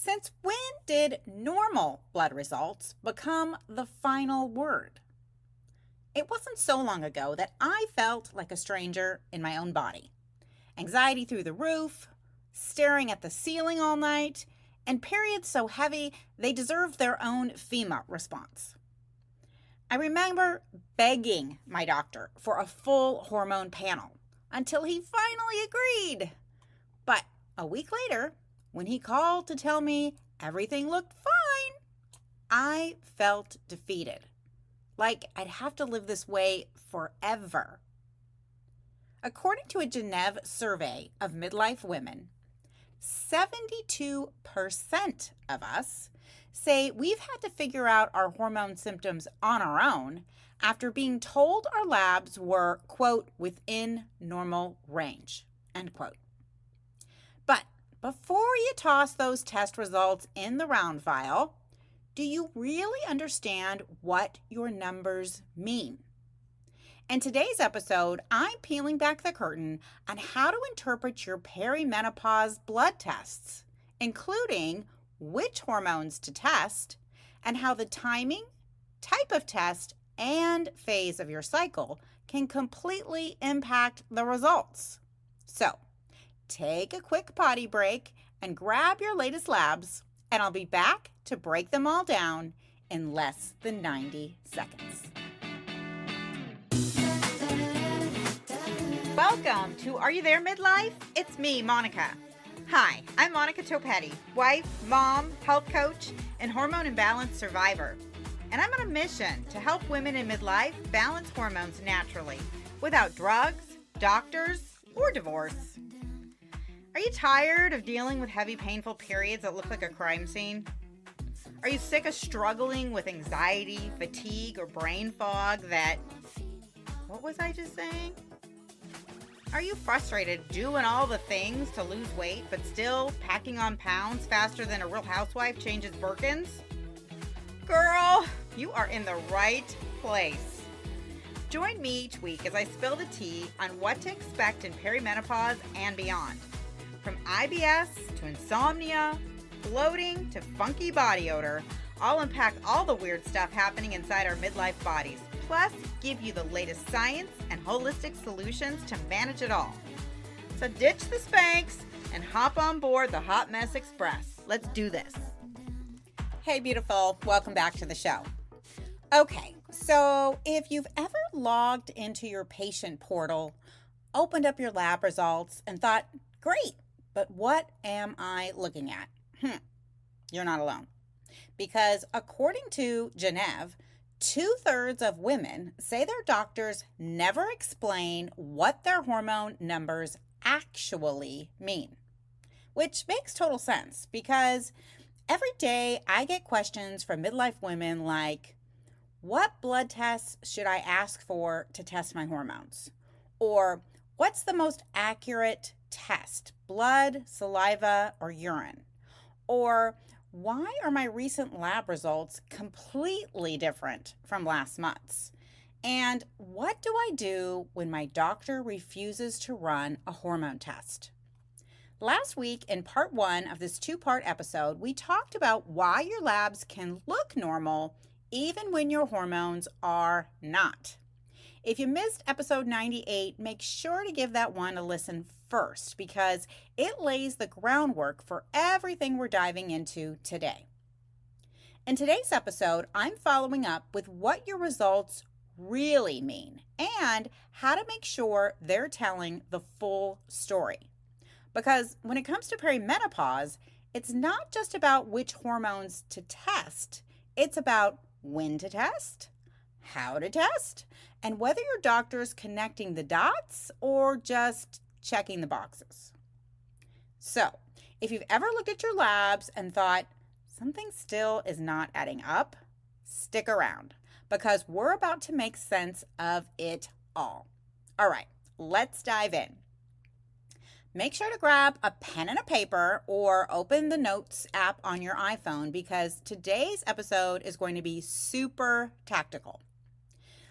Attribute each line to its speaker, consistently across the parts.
Speaker 1: Since when did normal blood results become the final word? It wasn't so long ago that I felt like a stranger in my own body. Anxiety through the roof, staring at the ceiling all night, and periods so heavy they deserved their own FEMA response. I remember begging my doctor for a full hormone panel until he finally agreed. But a week later, when he called to tell me everything looked fine, I felt defeated, like I'd have to live this way forever. According to a Gennev survey of midlife women, 72% of us say we've had to figure out our hormone symptoms on our own after being told our labs were, quote, within normal range, end quote. But before you toss those test results in the round file, do you really understand what your numbers mean? In today's episode, I'm peeling back the curtain on how to interpret your perimenopause blood tests, including which hormones to test and how the timing, type of test, and phase of your cycle can completely impact the results. So, take a quick potty break and grab your latest labs, and I'll be back to break them all down in less than 90 seconds. Welcome to Are You There Midlife? It's me, Monica. Hi, I'm Monica Topetti, wife, mom, health coach, and hormone imbalance survivor. And I'm on a mission to help women in midlife balance hormones naturally without drugs, doctors, or divorce. Are you tired of dealing with heavy, painful periods that look like a crime scene? Are you sick of struggling with anxiety, fatigue, or brain fog that... What was I just saying? Are you frustrated doing all the things to lose weight but still packing on pounds faster than a real housewife changes Birkins? Girl, you are in the right place. Join me each week as I spill the tea on what to expect in perimenopause and beyond. From IBS to insomnia, bloating to funky body odor, I'll unpack all the weird stuff happening inside our midlife bodies, plus give you the latest science and holistic solutions to manage it all. So ditch the Spanx and hop on board the Hot Mess Express. Let's do this. Hey, beautiful. Welcome back to the show. Okay, so if you've ever logged into your patient portal, opened up your lab results, and thought, great, but what am I looking at? You're not alone. Because according to Gennev, 2/3 of women say their doctors never explain what their hormone numbers actually mean. Which makes total sense because every day I get questions from midlife women like, what blood tests should I ask for to test my hormones? Or what's the most accurate test, blood, saliva, or urine? Or why are my recent lab results completely different from last month's? And what do I do when my doctor refuses to run a hormone test? Last week in part 1 of this 2-part episode, we talked about why your labs can look normal even when your hormones are not. If you missed episode 98, make sure to give that one a listen first because it lays the groundwork for everything we're diving into today. In today's episode, I'm following up with what your results really mean and how to make sure they're telling the full story. Because when it comes to perimenopause, it's not just about which hormones to test, it's about when to test, how to test, and whether your doctor's connecting the dots or just checking the boxes. So, if you've ever looked at your labs and thought, something still is not adding up, stick around because we're about to make sense of it all. All right, let's dive in. Make sure to grab a pen and a paper or open the Notes app on your iPhone because today's episode is going to be super tactical.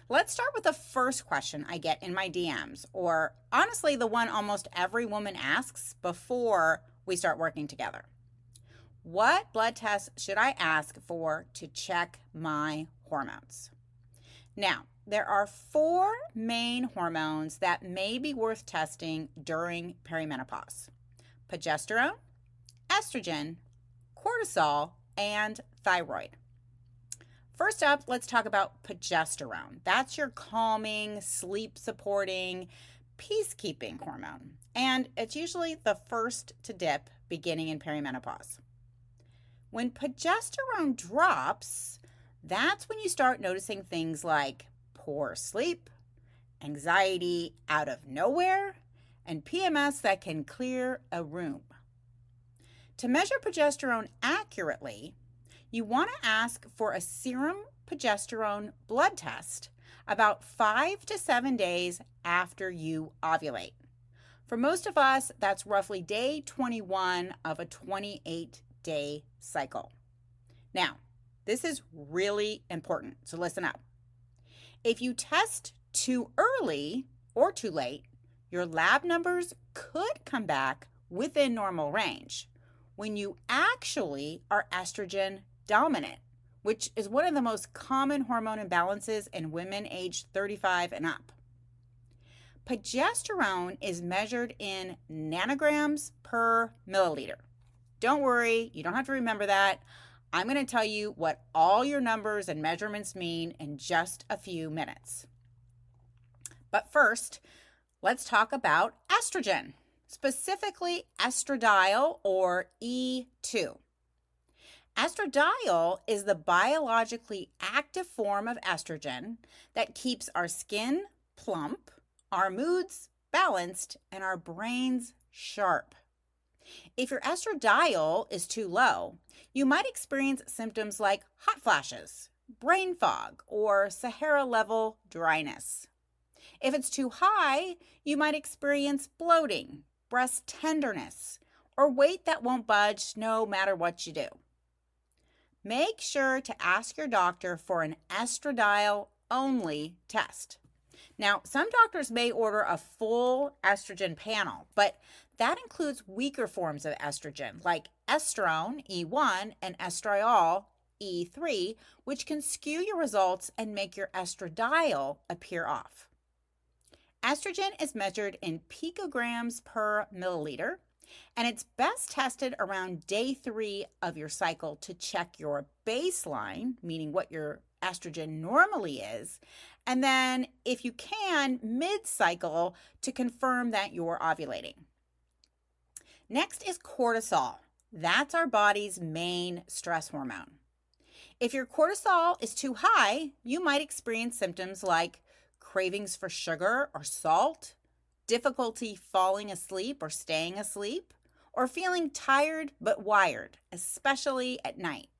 Speaker 1: Let's start with the first question I get in my DMs, or honestly, the one almost every woman asks before we start working together. What blood tests should I ask for to check my hormones? Now, there are 4 main hormones that may be worth testing during perimenopause: progesterone, estrogen, cortisol, and thyroid. First up, let's talk about progesterone. That's your calming, sleep-supporting, peacekeeping hormone, and it's usually the first to dip beginning in perimenopause. When progesterone drops, that's when you start noticing things like poor sleep, anxiety out of nowhere, and PMS that can clear a room. To measure progesterone accurately, you want to ask for a serum progesterone blood test about 5 to 7 days after you ovulate. For most of us, that's roughly day 21 of a 28-day cycle. Now, this is really important, so listen up. If you test too early or too late, your lab numbers could come back within normal range when you actually are estrogen dominant, which is one of the most common hormone imbalances in women aged 35 and up. Progesterone is measured in nanograms per milliliter. Don't worry, you don't have to remember that. I'm going to tell you what all your numbers and measurements mean in just a few minutes. But first, let's talk about estrogen, specifically estradiol or E2. Estradiol is the biologically active form of estrogen that keeps our skin plump, our moods balanced, and our brains sharp. If your estradiol is too low, you might experience symptoms like hot flashes, brain fog, or Sahara-level dryness. If it's too high, you might experience bloating, breast tenderness, or weight that won't budge no matter what you do. Make sure to ask your doctor for an estradiol-only test. Now, some doctors may order a full estrogen panel, but that includes weaker forms of estrogen like estrone, E1, and estriol, E3, which can skew your results and make your estradiol appear off. Estrogen is measured in picograms per milliliter, and it's best tested around day 3 of your cycle to check your baseline, meaning what your estrogen normally is, and then, if you can, mid-cycle to confirm that you're ovulating. Next is cortisol. That's our body's main stress hormone. If your cortisol is too high, you might experience symptoms like cravings for sugar or salt, difficulty falling asleep or staying asleep, or feeling tired but wired, especially at night.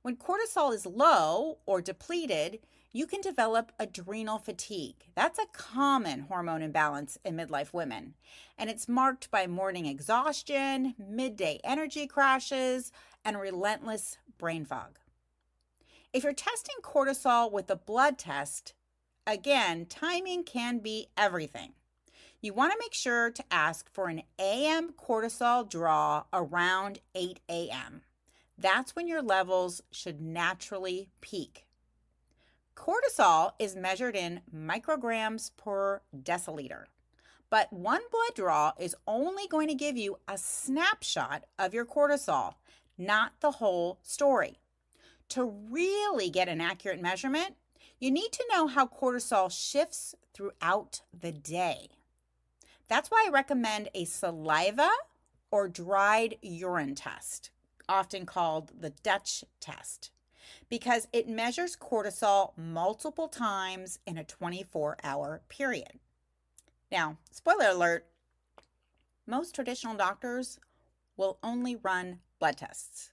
Speaker 1: When cortisol is low or depleted, you can develop adrenal fatigue. That's a common hormone imbalance in midlife women, and it's marked by morning exhaustion, midday energy crashes, and relentless brain fog. If you're testing cortisol with a blood test, again, timing can be everything. You want to make sure to ask for an AM cortisol draw around 8 a.m. That's when your levels should naturally peak. Cortisol is measured in micrograms per deciliter, but one blood draw is only going to give you a snapshot of your cortisol, not the whole story. To really get an accurate measurement, you need to know how cortisol shifts throughout the day. That's why I recommend a saliva or dried urine test, often called the Dutch test, because it measures cortisol multiple times in a 24-hour period. Now, spoiler alert, most traditional doctors will only run blood tests.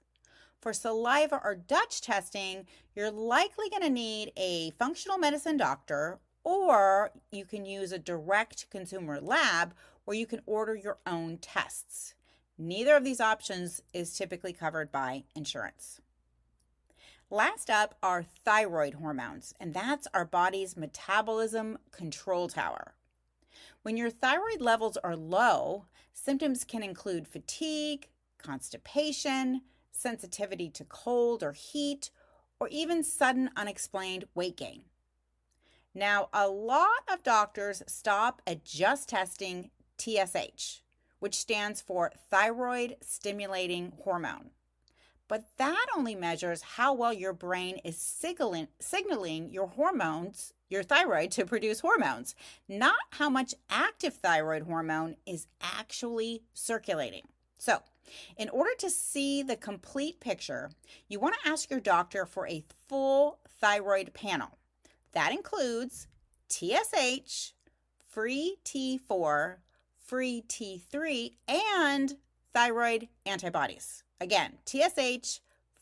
Speaker 1: For saliva or Dutch testing, you're likely going to need a functional medicine doctor, or you can use a direct consumer lab where you can order your own tests. Neither of these options is typically covered by insurance. Last up are thyroid hormones, and that's our body's metabolism control tower. When your thyroid levels are low, symptoms can include fatigue, constipation, sensitivity to cold or heat, or even sudden unexplained weight gain. Now, a lot of doctors stop at just testing TSH, which stands for thyroid stimulating hormone. But that only measures how well your brain is signaling your hormones, your thyroid, to produce hormones, not how much active thyroid hormone is actually circulating. So, in order to see the complete picture, you want to ask your doctor for a full thyroid panel. That includes TSH, free T4, free T3, and thyroid antibodies. Again, TSH,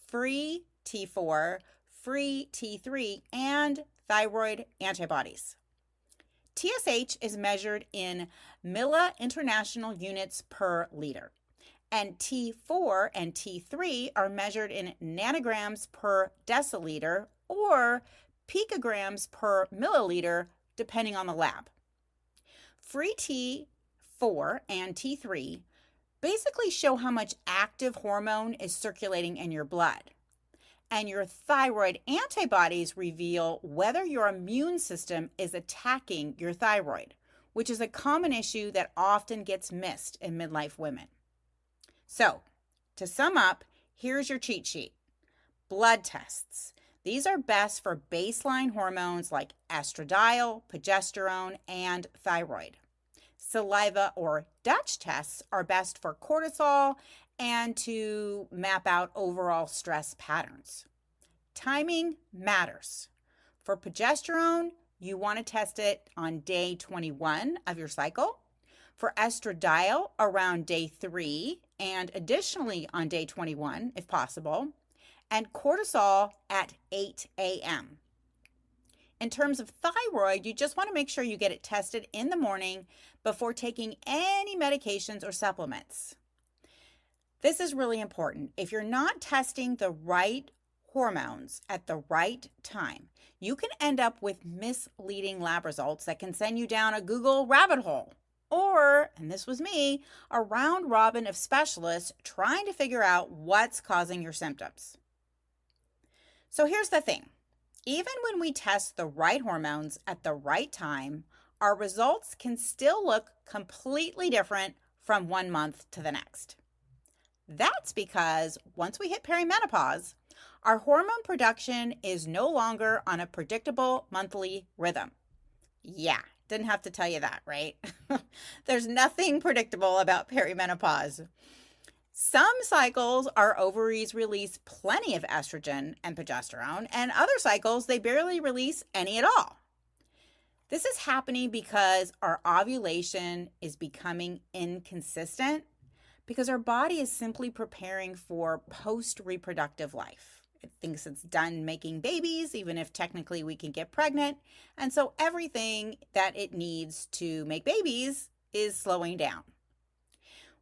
Speaker 1: free T4, free T3, and thyroid antibodies. TSH is measured in milli-international units per liter, and T4 and T3 are measured in nanograms per deciliter or picograms per milliliter, depending on the lab. Free T4 and T3 basically show how much active hormone is circulating in your blood. And your thyroid antibodies reveal whether your immune system is attacking your thyroid, which is a common issue that often gets missed in midlife women. So, to sum up, here's your cheat sheet. Blood tests. These are best for baseline hormones like estradiol, progesterone, and thyroid. Saliva or Dutch tests are best for cortisol and to map out overall stress patterns. Timing matters. For progesterone, you want to test it on day 21 of your cycle. For estradiol, around day 3, and additionally on day 21, if possible. And cortisol at 8 a.m. In terms of thyroid, you just want to make sure you get it tested in the morning before taking any medications or supplements. This is really important. If you're not testing the right hormones at the right time, you can end up with misleading lab results that can send you down a Google rabbit hole. Or, and this was me, a round robin of specialists trying to figure out what's causing your symptoms. So here's the thing. Even when we test the right hormones at the right time, our results can still look completely different from one month to the next. That's because once we hit perimenopause, our hormone production is no longer on a predictable monthly rhythm. Yeah, didn't have to tell you that, right? There's nothing predictable about perimenopause. Some cycles, our ovaries release plenty of estrogen and progesterone, and other cycles, they barely release any at all. This is happening because our ovulation is becoming inconsistent because our body is simply preparing for post-reproductive life. It thinks it's done making babies, even if technically we can get pregnant. And so everything that it needs to make babies is slowing down.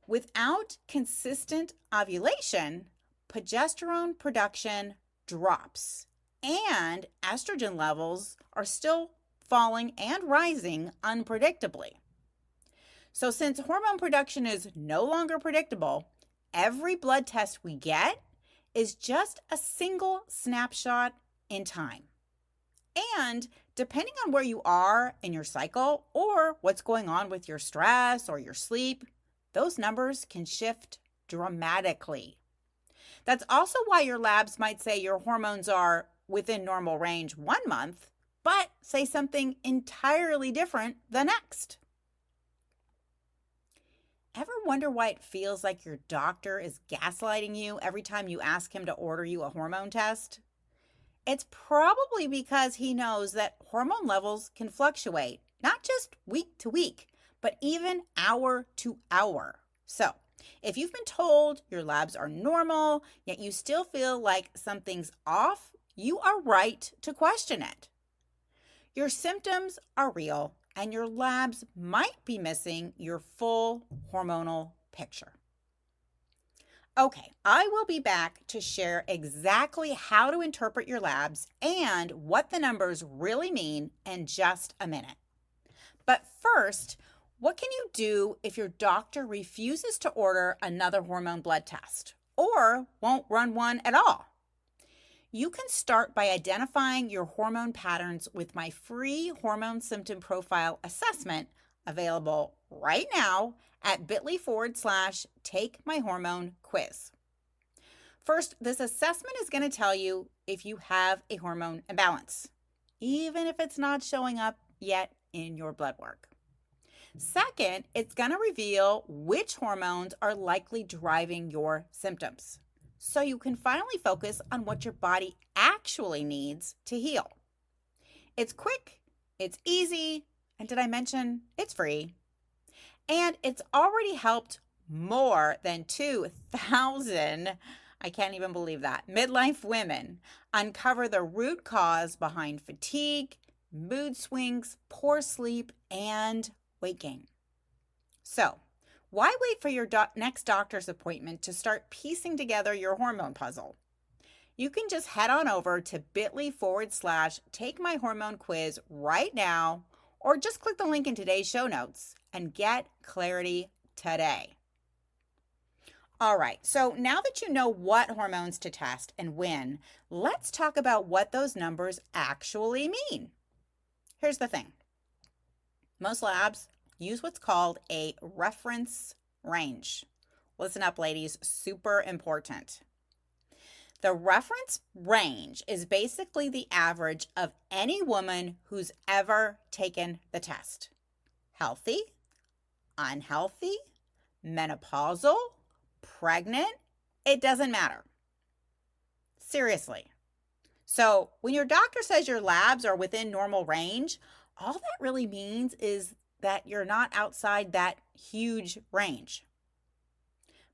Speaker 1: Without consistent ovulation, progesterone production drops and estrogen levels are still falling and rising unpredictably. So since hormone production is no longer predictable, every blood test we get is just a single snapshot in time. And depending on where you are in your cycle or what's going on with your stress or your sleep, those numbers can shift dramatically. That's also why your labs might say your hormones are within normal range 1 month, but say something entirely different the next. Ever wonder why it feels like your doctor is gaslighting you every time you ask him to order you a hormone test? It's probably because he knows that hormone levels can fluctuate, not just week to week, but even hour to hour. So, if you've been told your labs are normal, yet you still feel like something's off, you are right to question it. Your symptoms are real, and your labs might be missing your full hormonal picture. Okay, I will be back to share exactly how to interpret your labs and what the numbers really mean in just a minute. But first, What can you do if your doctor refuses to order another hormone blood test or won't run one at all? You can start by identifying your hormone patterns with my free hormone symptom profile assessment available right now at bit.ly/take my hormone quiz. First, this assessment is going to tell you if you have a hormone imbalance, even if it's not showing up yet in your blood work. Second, it's going to reveal which hormones are likely driving your symptoms, so you can finally focus on what your body actually needs to heal. It's quick, it's easy, and did I mention it's free? And it's already helped more than 2,000, I can't even believe that, midlife women uncover the root cause behind fatigue, mood swings, poor sleep, and weight gain. So, why wait for your next doctor's appointment to start piecing together your hormone puzzle? You can just head on over to bit.ly/take my hormone quiz right now, or just click the link in today's show notes and get clarity today. All right, so now that you know what hormones to test and when, let's talk about what those numbers actually mean. Here's the thing. Most labs use what's called a reference range. Listen up, ladies, super important. The reference range is basically the average of any woman who's ever taken the test. Healthy, unhealthy, menopausal, pregnant, it doesn't matter. Seriously. So when your doctor says your labs are within normal range, all that really means is that you're not outside that huge range.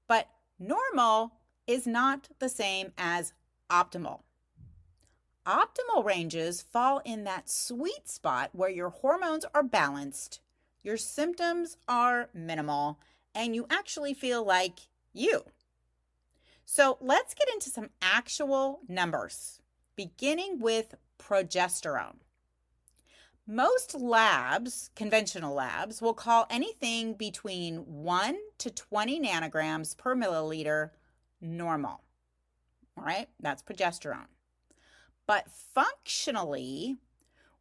Speaker 1: But normal is not the same as optimal. Optimal ranges fall in that sweet spot where your hormones are balanced, your symptoms are minimal, and you actually feel like you. So let's get into some actual numbers, beginning with progesterone. Most labs, conventional labs, will call anything between 1 to 20 nanograms per milliliter normal. All right, that's progesterone. But functionally,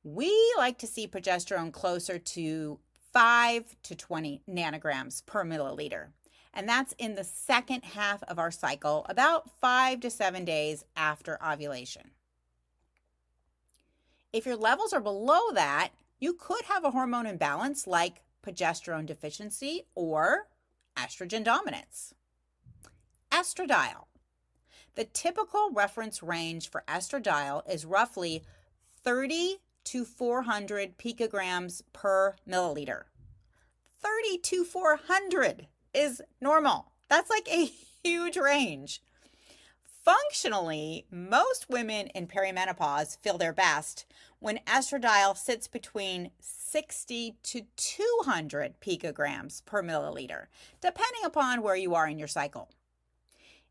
Speaker 1: we like to see progesterone closer to 5 to 20 nanograms per milliliter. And that's in the second half of our cycle, about 5 to 7 days after ovulation. If your levels are below that, you could have a hormone imbalance like progesterone deficiency or estrogen dominance. Estradiol. The typical reference range for estradiol is roughly 30 to 400 picograms per milliliter. 30 to 400 is normal. That's like a huge range. Functionally, most women in perimenopause feel their best when estradiol sits between 60 to 200 picograms per milliliter, depending upon where you are in your cycle.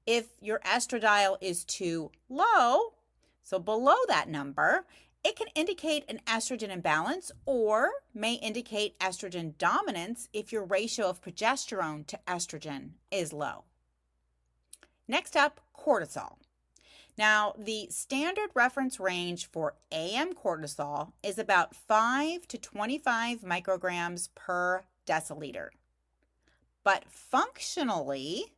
Speaker 1: If your estradiol is too low, so below that number, it can indicate an estrogen imbalance or may indicate estrogen dominance if your ratio of progesterone to estrogen is low. Next up, cortisol. Now, the standard reference range for AM cortisol is about 5 to 25 micrograms per deciliter. But functionally,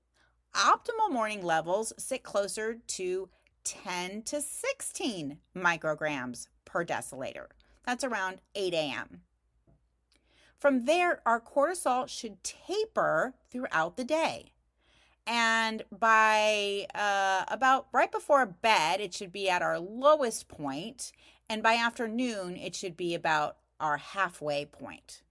Speaker 1: optimal morning levels sit closer to 10 to 16 micrograms per deciliter. That's around 8 a.m. From there, our cortisol should taper throughout the day. And by about right before bed, it should be at our lowest point. And by afternoon, it should be about our halfway point.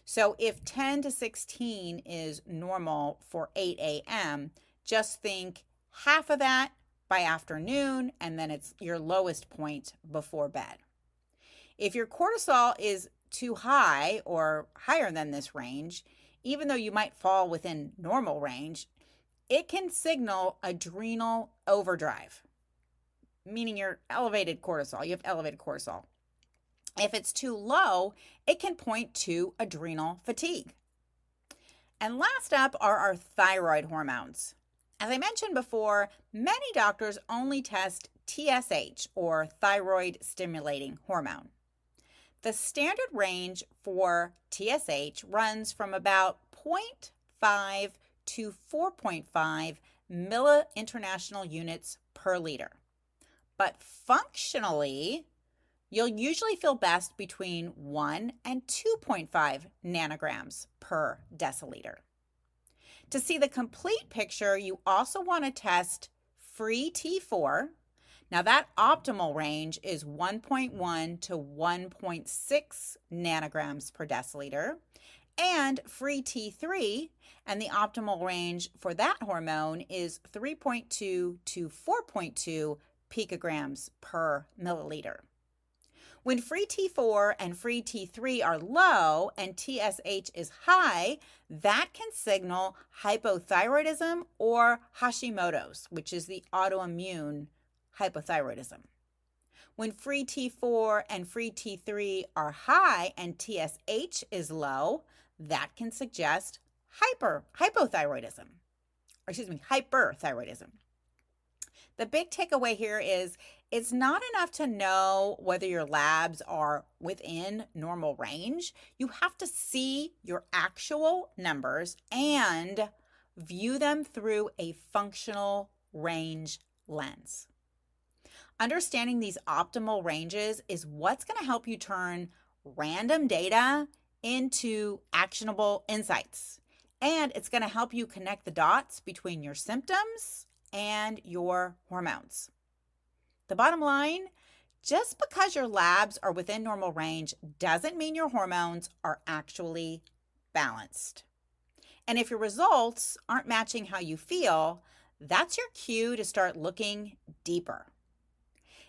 Speaker 1: So if 10 to 16 is normal for 8 a.m., just think half of that by afternoon, and then it's your lowest point before bed. If your cortisol is too high or higher than this range, even though you might fall within normal range, it can signal adrenal overdrive, meaning you're elevated cortisol. You have elevated cortisol. If it's too low, it can point to adrenal fatigue. And last up are our thyroid hormones. As I mentioned before, many doctors only test TSH, or thyroid stimulating hormone. The standard range for TSH runs from about 0.5 to 4.5 milli-international units per liter. But functionally, you'll usually feel best between 1 and 2.5 nanograms per deciliter. To see the complete picture, you also want to test free T4. Now that optimal range is 1.1 to 1.6 nanograms per deciliter, and free T3, and the optimal range for that hormone is 3.2 to 4.2 picograms per milliliter. When free T4 and free T3 are low and TSH is high, that can signal hypothyroidism or Hashimoto's, which is the autoimmune hypothyroidism. When free T4 and free T3 are high and TSH is low, that can suggest hypothyroidism. The big takeaway here is it's not enough to know whether your labs are within normal range. You have to see your actual numbers and view them through a functional range lens. Understanding these optimal ranges is what's going to help you turn random data into actionable insights. And it's going to help you connect the dots between your symptoms and your hormones. The bottom line, just because your labs are within normal range doesn't mean your hormones are actually balanced. And if your results aren't matching how you feel, that's your cue to start looking deeper.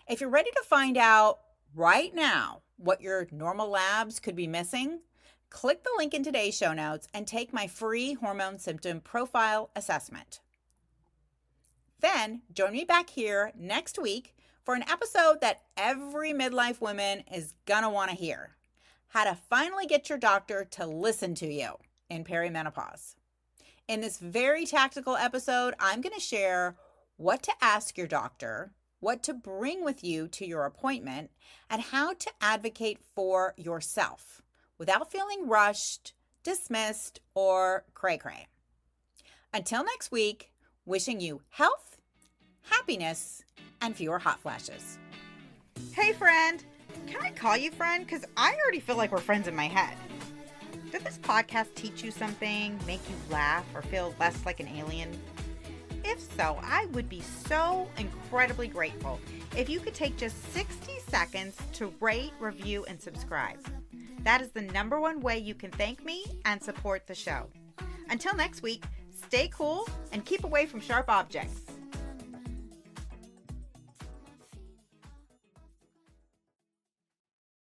Speaker 1: If you're ready to find out right now what your normal labs could be missing, click the link in today's show notes and take my free hormone symptom profile assessment. Then join me back here next week for an episode that every midlife woman is gonna want to hear: how to finally get your doctor to listen to you in perimenopause. In this very tactical episode, I'm going to share what to ask your doctor, what to bring with you to your appointment, and how to advocate for yourself without feeling rushed, dismissed, or cray-cray. Until next week, wishing you health, happiness, and fewer hot flashes. Hey friend, can I call you friend? Because I already feel like we're friends in my head. Did this podcast teach you something, make you laugh, or feel less like an alien? If so, I would be so incredibly grateful if you could take just 60 seconds to rate, review, and subscribe. That is the number one way you can thank me and support the show. Until next week, stay cool and keep away from sharp objects.